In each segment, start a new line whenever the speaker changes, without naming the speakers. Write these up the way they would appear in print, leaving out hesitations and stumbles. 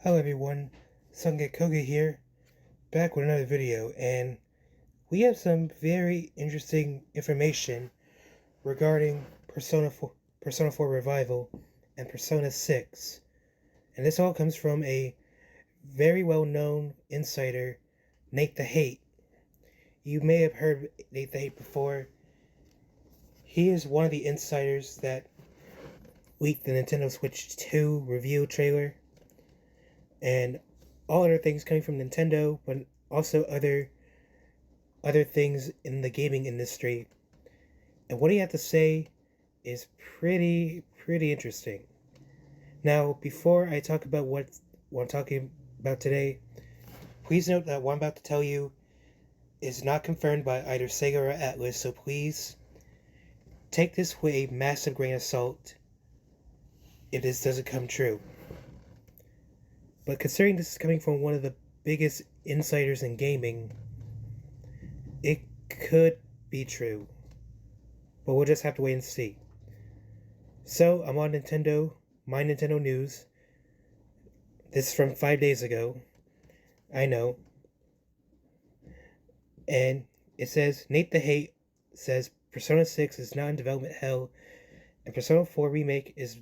Hello everyone, Koga here, back with another video, and we have some very interesting information regarding Persona 4 Revival and Persona 6. And this all comes from a very well-known insider, Nate the Hate. You may have heard Nate the Hate before. He is one of the insiders that leaked the Nintendo Switch 2 review trailer, and all other things coming from Nintendo, but also other things in the gaming industry. And what he had to say is pretty interesting. Now, before I talk about what I'm talking about today, please note that what I'm about to tell you is not confirmed by either Sega or Atlus, so please take this with a massive grain of salt if this doesn't come true. But considering this is coming from one of the biggest insiders in gaming, it could be true. But we'll just have to wait and see. So, I'm on My Nintendo News. This is from 5 days ago. I know. And it says, Nate the Hate says Persona 6 is not in development hell, and Persona 4 Remake is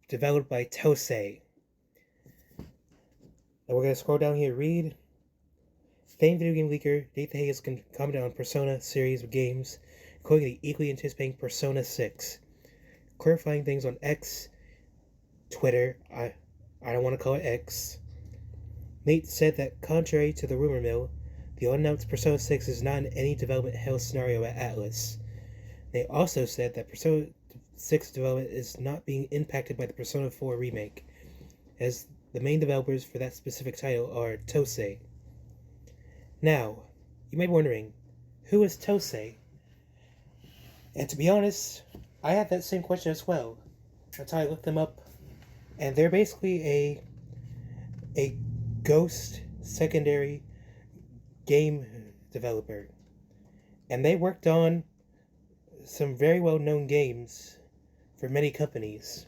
developed by Tosei. Now we're going to scroll down here, read. Famed video game leaker Nate the Hate has commented on Persona series of games, including the equally anticipating Persona 6. Clarifying things on X, Twitter, I don't want to call it X. Nate said that contrary to the rumor mill, the unannounced Persona 6 is not in any development hell scenario at Atlus. Nate also said that Persona 6 development is not being impacted by the Persona 4 remake, as the main developers for that specific title are Tosei. Now, you may be wondering, who is Tosei? And to be honest, I had that same question as well until I looked them up, and they're basically a ghost secondary game developer, and they worked on some very well-known games for many companies.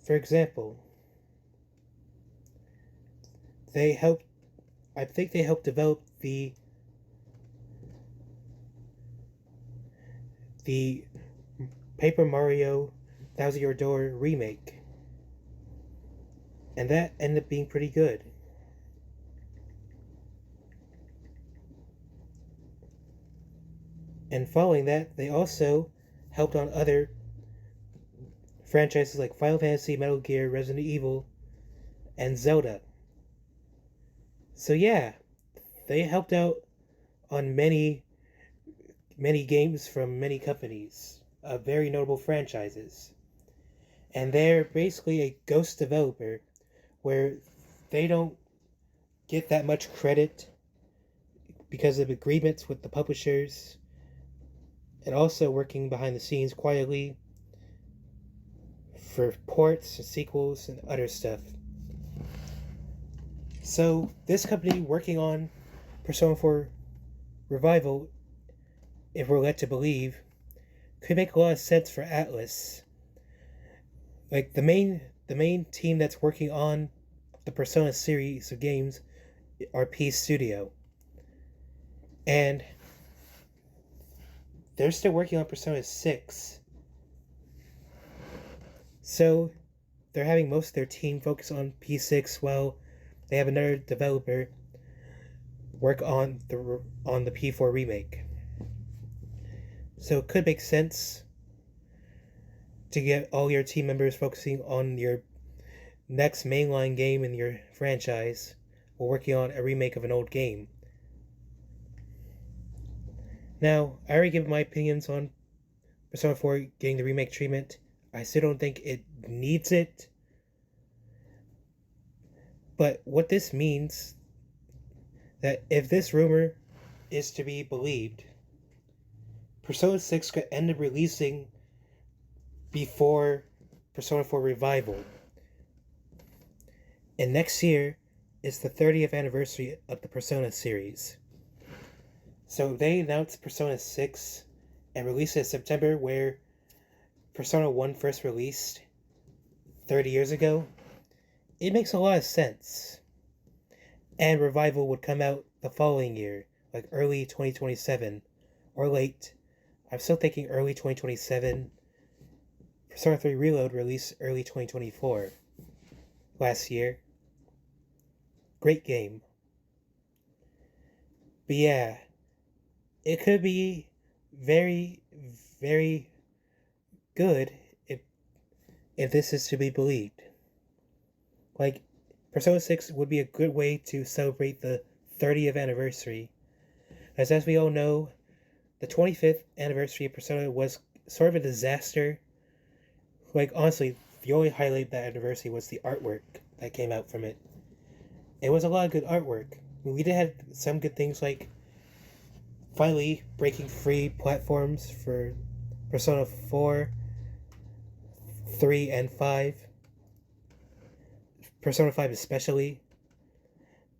For example, I think they helped develop the Paper Mario Thousand Year Door remake, and that ended up being pretty good. And following that, they also helped on other franchises like Final Fantasy, Metal Gear, Resident Evil, and Zelda. So yeah, they helped out on many games from many companies, very notable franchises. And they're basically a ghost developer where they don't get that much credit because of agreements with the publishers, and also working behind the scenes quietly for ports and sequels and other stuff. So this company working on Persona 4 Revival, if we're led to believe, could make a lot of sense for Atlus. Like the main team that's working on the Persona series of games are P Studio. And they're still working on Persona 6. So they're having most of their team focus on P6 while they have another developer work on the P4 remake. So it could make sense to get all your team members focusing on your next mainline game in your franchise while working on a remake of an old game. Now, I already gave my opinions on Persona 4 getting the remake treatment. I still don't think it needs it. But what this means, that if this rumor is to be believed, Persona 6 could end up releasing before Persona 4 Revival. And next year is the 30th anniversary of the Persona series. So they announced Persona 6 and released it in September, where Persona 1 first released 30 years ago. it makes a lot of sense. And Revival would come out the following year, like early 2027 or late. I'm still thinking early 2027. Persona 3 Reload released early 2024 last year. Great game. But yeah, it could be very, very good if this is to be believed. Like, Persona 6 would be a good way to celebrate the 30th anniversary. As we all know, the 25th anniversary of Persona was sort of a disaster. Like, honestly, the only highlight of that anniversary was the artwork that came out from it. It was a lot of good artwork. We did have some good things like finally breaking free platforms for Persona 4, 3, and 5. Persona 5 especially.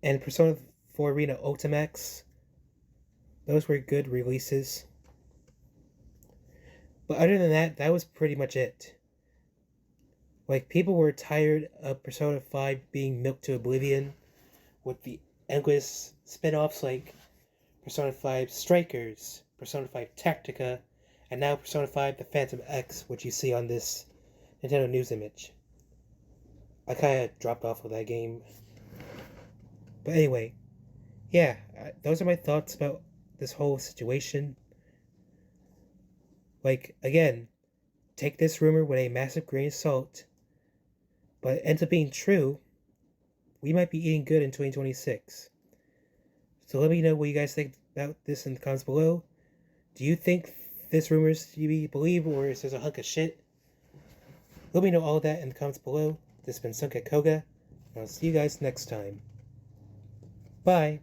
And Persona 4 Arena Ultimax. Those were good releases. But other than that, that was pretty much it. Like, people were tired of Persona 5 being milked to oblivion with the endless spin-offs like Persona 5 Strikers, Persona 5 Tactica, and now Persona 5 The Phantom X, which you see on this Nintendo News image. I kind of dropped off of that game. But anyway, yeah, those are my thoughts about this whole situation. Like, again, take this rumor with a massive grain of salt, but it ends up being true. We might be eating good in 2026. So let me know what you guys think about this in the comments below. Do you think this rumor is to be believed, or is this a hunk of shit? Let me know all that in the comments below. This has been Sunket Koga, and I'll see you guys next time. Bye!